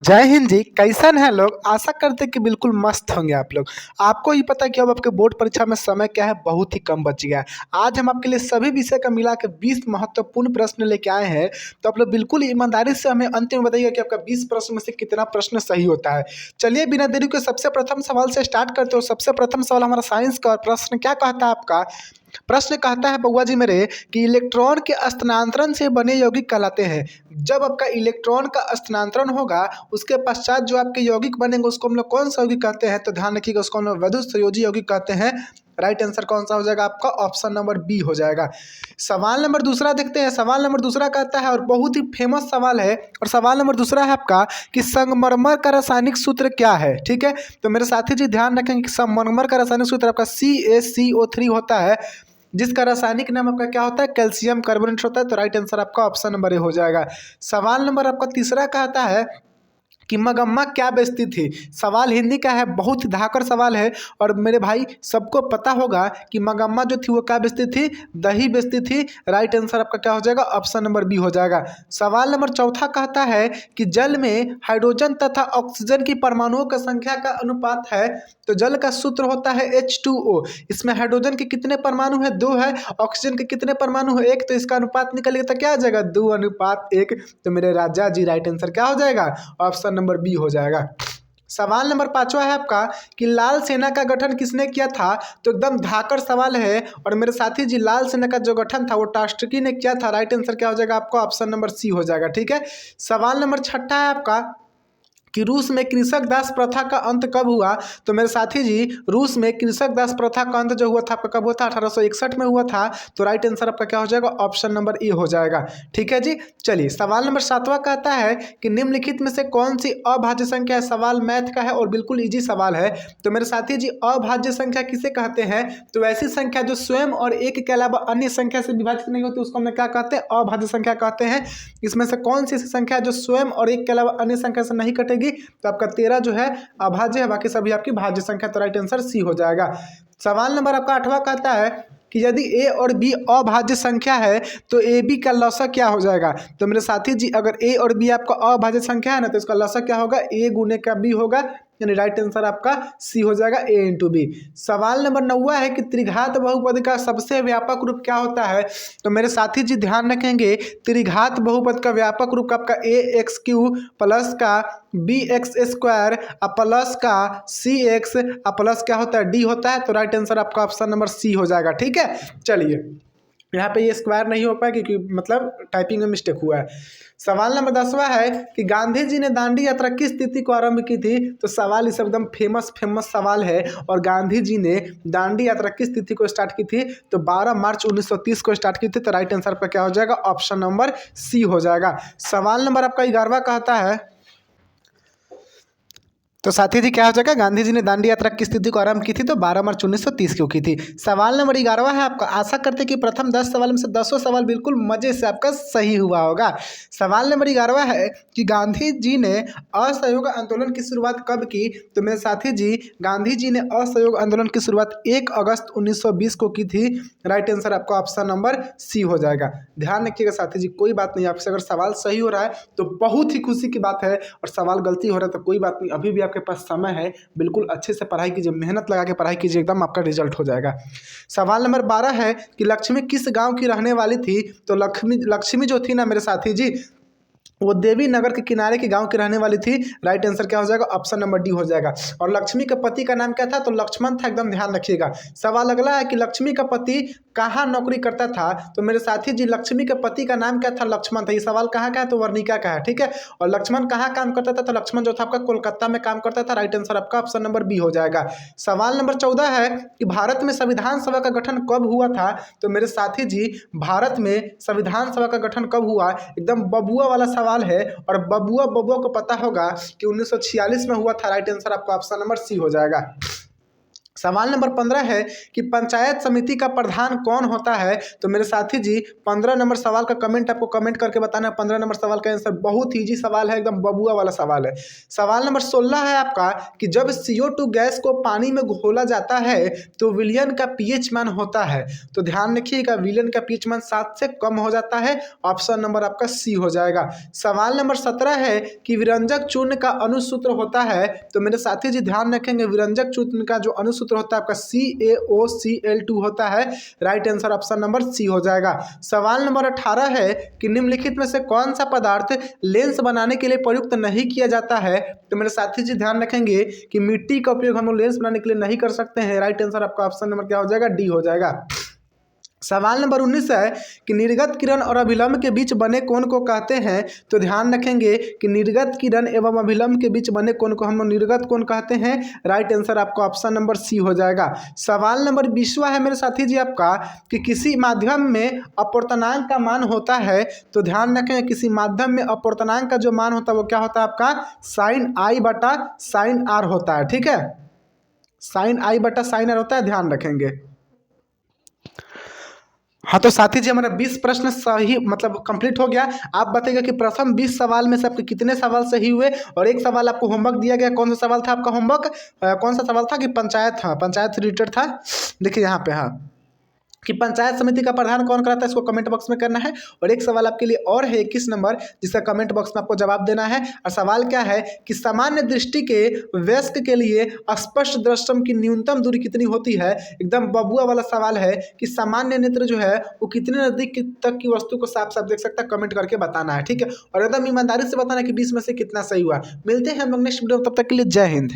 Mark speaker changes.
Speaker 1: जय हिंद जी। कैसन है लोग? आशा करते हैं कि बिल्कुल मस्त होंगे आप लोग। आपको ही पता है कि अब आपके बोर्ड परीक्षा में समय क्या है, बहुत ही कम बच गया है। आज हम आपके लिए सभी विषय का मिला के 20 महत्वपूर्ण प्रश्न लेके आए हैं। तो आप लोग बिल्कुल ईमानदारी से हमें अंत में बताइएगा कि आपका 20 प्रश्न में से कितना प्रश्न सही होता है। चलिए बिना देरी के सबसे प्रथम सवाल से स्टार्ट करते हो। सबसे प्रथम सवाल हमारा साइंस का। और प्रश्न क्या कहता है आपका? प्रश्न कहता है बउआ जी मेरे कि इलेक्ट्रॉन के स्थानांतरण से बने यौगिक कहलाते हैं। जब आपका इलेक्ट्रॉन का स्थानांतरण होगा उसके पश्चात जो आपके यौगिक बनेंगे उसको हम लोग कौन सा यौगिक कहते हैं? तो ध्यान रखिएगा, उसको हम लोग विद्युत संयोजी यौगिक कहते हैं। राइट आंसर कौन सा हो जाएगा आपका? ऑप्शन नंबर बी हो जाएगा। सवाल नंबर दूसरा देखते हैं। सवाल नंबर दूसरा कहता है, और बहुत ही फेमस सवाल है, और सवाल नंबर दूसरा है आपका कि संगमरमर का रासायनिक सूत्र क्या है? ठीक है, तो मेरे साथी जी ध्यान रखेंगे कि संगमरमर का रासायनिक सूत्र आपका CaCO3 होता है, जिसका रासायनिक नाम आपका क्या होता है? कैल्शियम कार्बोनेट होता है। तो राइट आंसर आपका ऑप्शन नंबर ए हो जाएगा। सवाल नंबर आपका तीसरा कहता है कि मगम्मा क्या बेचती थी? सवाल हिंदी का है, बहुत ही धाकड़ सवाल है, और मेरे भाई सबको पता होगा कि मगम्मा जो थी वो क्या बेचती थी? दही बेचती थी। राइट आंसर आपका क्या हो जाएगा? ऑप्शन नंबर बी हो जाएगा। सवाल नंबर चौथा कहता है कि जल में हाइड्रोजन तथा ऑक्सीजन की परमाणुओं का संख्या का अनुपात है। तो जल का सूत्र होता है H2O। इसमें हाइड्रोजन के कितने परमाणु है? 2 है। ऑक्सीजन के कितने परमाणु है? 1। तो इसका अनुपात निकलेगा तो क्या आ जाएगा? 2:1। तो मेरे राजा जी राइट आंसर क्या हो जाएगा? ऑप्शन नंबर बी हो जाएगा। सवाल नंबर पांचवा है आपका कि लाल सेना का गठन किसने किया था? तो एकदम धाकड़ सवाल है, और मेरे साथी जी लाल सेना का जो गठन था वो टास्टकी ने किया था। राइट आंसर क्या हो जाएगा आपका? ऑप्शन नंबर सी हो जाएगा। ठीक है, सवाल नंबर छठा है आपका कि रूस में कृषक दास प्रथा का अंत कब हुआ? तो मेरे साथी जी रूस में कृषक दास प्रथा का अंत जो हुआ था आपका कब हुआ था? 1861 में हुआ था। तो राइट आंसर आपका क्या हो जाएगा? ऑप्शन नंबर ए हो जाएगा। ठीक है जी, चलिए सवाल नंबर सातवां कहता है कि निम्नलिखित में से कौन सी अभाज्य संख्या है? सवाल मैथ का है और बिल्कुल ईजी सवाल है। तो मेरे साथी जी अभाज्य संख्या किसे कहते हैं? तो ऐसी संख्या जो स्वयं और एक के अलावा अन्य संख्या से विभाजित नहीं होती उसको हम क्या कहते हैं? अभाज्य संख्या कहते हैं। इसमें से कौन सी ऐसी संख्या जो स्वयं और एक के अलावा अन्य संख्या से नहीं कटेगी? तो आपका 13 जो है अभाज्य है, बाकी सभी आपकी भाज्य संख्या। तो राइट आंसर सी हो जाएगा। सवाल नंबर आपका 8वां कहता है कि यदि a और b अभाज्य संख्या है तो ab का लसक क्या हो जाएगा? तो मेरे साथी जी अगर a और b आपका अभाज्य संख्या है ना, तो इसका लसक क्या होगा? a गुने का b होगा, यानी राइट आंसर आपका सी हो जाएगा, a इंटू बी। सवाल नंबर 9वां है कि त्रिघात बहुपद का सबसे व्यापक रूप क्या होता है? तो मेरे साथी जी ध्यान रखेंगे, त्रिघात बहुपद का व्यापक रूप आपका ax³ प्लस का bx² प्लस का cx प्लस क्या होता है? d होता है। तो राइट आंसर आपका ऑप्शन नंबर सी हो जाएगा। ठीक है, चलिए यहाँ पे ये स्क्वायर नहीं हो पाया क्योंकि मतलब टाइपिंग में मिस्टेक हुआ है। सवाल नंबर 10वां है कि गांधी जी ने दांडी यात्रा किस तिथि को आरंभ की थी? तो सवाल इस एकदम फेमस सवाल है, और गांधी जी ने दांडी यात्रा किस तिथि को स्टार्ट की थी? तो 12 मार्च 1930 को स्टार्ट की थी। तो राइट आंसर आपका क्या हो जाएगा? ऑप्शन नंबर सी हो जाएगा। सवाल नंबर आपका 11वां कहता है, तो साथी जी क्या हो जाएगा? गांधी जी ने दांडी यात्रा किस तिथि को आरंभ की थी? तो 12 मार्च 1930 को की थी। सवाल नंबर 11वां है आपका, आशा करते हैं कि प्रथम 10 सवाल में से 10 सवाल बिल्कुल मजे से आपका सही हुआ होगा। सवाल नंबर 11वां है कि गांधी जी ने असहयोग आंदोलन की शुरुआत कब की? तो मेरे साथी जी गांधी जी ने असहयोग आंदोलन की शुरुआत 1 अगस्त 1920 को की थी। राइट आंसर आपका ऑप्शन नंबर सी हो जाएगा। ध्यान रखिएगा साथी जी, कोई बात नहीं, आपसे अगर सवाल सही हो रहा है तो बहुत ही खुशी की बात है, और सवाल गलती हो रहा है तो कोई बात नहीं, अभी भी आपके पास समय है। बिल्कुल अच्छे से पढ़ाई कीजिए, मेहनत लगा के पढ़ाई कीजिए, एकदम आपका रिजल्ट हो जाएगा। सवाल नंबर 12 है कि लक्ष्मी किस गांव की रहने वाली थी? तो लक्ष्मी जो थी ना मेरे साथी जी, वो देवी नगर के किनारे के गांव की रहने वाली थी। राइट आंसर क्या हो जाएगा? ऑप्शन नंबर डी हो जाएगा। और लक्ष्मी के पति का नाम क्या था? तो लक्ष्मण था, एकदम ध्यान रखिएगा। सवाल अगला है कि लक्ष्मी का पति कहाँ नौकरी करता था? तो मेरे साथी जी लक्ष्मी के पति का नाम क्या था? लक्ष्मण था। ये सवाल कहाँ का है? तो वर्णिका का है। ठीक है, और लक्ष्मण कहाँ काम करता था? तो लक्ष्मण जो था आपका कोलकाता में काम करता था। राइट आंसर आपका ऑप्शन नंबर बी हो जाएगा। सवाल नंबर 14 है कि भारत में संविधान सभा का गठन कब हुआ था? तो मेरे साथी जी भारत में संविधान सभा का गठन कब हुआ? एकदम बबुआ वाला सवाल है, और बबुआ को पता होगा कि 1946 में हुआ था। राइट आंसर आपका ऑप्शन नंबर सी हो जाएगा। सवाल नंबर 15 है कि पंचायत समिति का प्रधान कौन होता है। तो मेरे साथी जी 15 नंबर सवाल का कमेंट आपको कमेंट करके बताना है 15 नंबर सवाल का आंसर। बहुत ईजी सवाल है, एकदम बबुआ वाला सवाल है। सवाल नंबर 16 है आपका कि जब CO2 गैस को पानी में घोला जाता है तो विलयन का पीएच मान होता है। तो ध्यान रखिएगा, विलयन का पीएच मान 7 से कम हो जाता है। ऑप्शन नंबर आपका सी हो जाएगा। सवाल नंबर 17 है कि विरंजक चूर्ण का अनुसूत्र होता है। तो मेरे साथी जी ध्यान रखेंगे, विरंजक चूर्ण का जो अनुसूत्र होता है आपका CaOCl2 होता है। Right answer option number C हो जाएगा। सवाल नंबर 18 है कि निम्नलिखित में से कौन सा पदार्थ लेंस बनाने के लिए प्रयुक्त नहीं किया जाता है। तो मेरे साथी जी ध्यान रखेंगे कि मिट्टी का उपयोग हम लोग लेंस बनाने के लिए नहीं कर सकते हैं। राइट आंसर आपका ऑप्शन नंबर क्या हो जाएगा, डी हो जाएगा। सवाल नंबर 19 है कि निर्गत किरण और अभिलंब के बीच बने कोण को कहते हैं। तो ध्यान रखेंगे कि निर्गत किरण एवं अभिलंब के बीच बने कोण को हम लोग निर्गत कोण कहते हैं। राइट आंसर आपका ऑप्शन नंबर सी हो जाएगा। सवाल नंबर 20वां है मेरे साथी जी आपका कि किसी माध्यम में अपवर्तनांक का मान होता है। तो ध्यान रखें, किसी माध्यम में अपवर्तनांक का जो मान होता है वो क्या होता है आपका साइन आई बटा साइन आर होता है। ठीक है, साइन आई बटा साइन आर होता है, ध्यान रखेंगे। हाँ तो साथी जी हमारा 20 प्रश्न सही मतलब कंप्लीट हो गया। आप बताइएगा कि प्रथम 20 सवाल में से आपके कितने सवाल सही हुए। और एक सवाल आपको होमवर्क दिया गया, कौन सा सवाल था आपका होमवर्क, कौन सा सवाल था कि पंचायत, हाँ पंचायत रिलेटेड था। देखिए यहाँ पे हाँ कि पंचायत समिति का प्रधान कौन कराता है, इसको कमेंट बॉक्स में करना है। और एक सवाल आपके लिए और है 21 नंबर, जिसका कमेंट बॉक्स में आपको जवाब देना है। और सवाल क्या है कि सामान्य दृष्टि के वयस्क के लिए स्पष्ट दृष्टम की न्यूनतम दूरी कितनी होती है। एकदम बबुआ वाला सवाल है कि सामान्य नेत्र जो है वो कितने नजदीक तक की वस्तु को साफ साफ देख सकता है, कमेंट करके बताना है। ठीक है, और एकदम ईमानदारी से बताना कि 20 में से कितना सही हुआ। मिलते हैं हम लोग नेक्स्ट वीडियो, तब तक के लिए जय हिंद।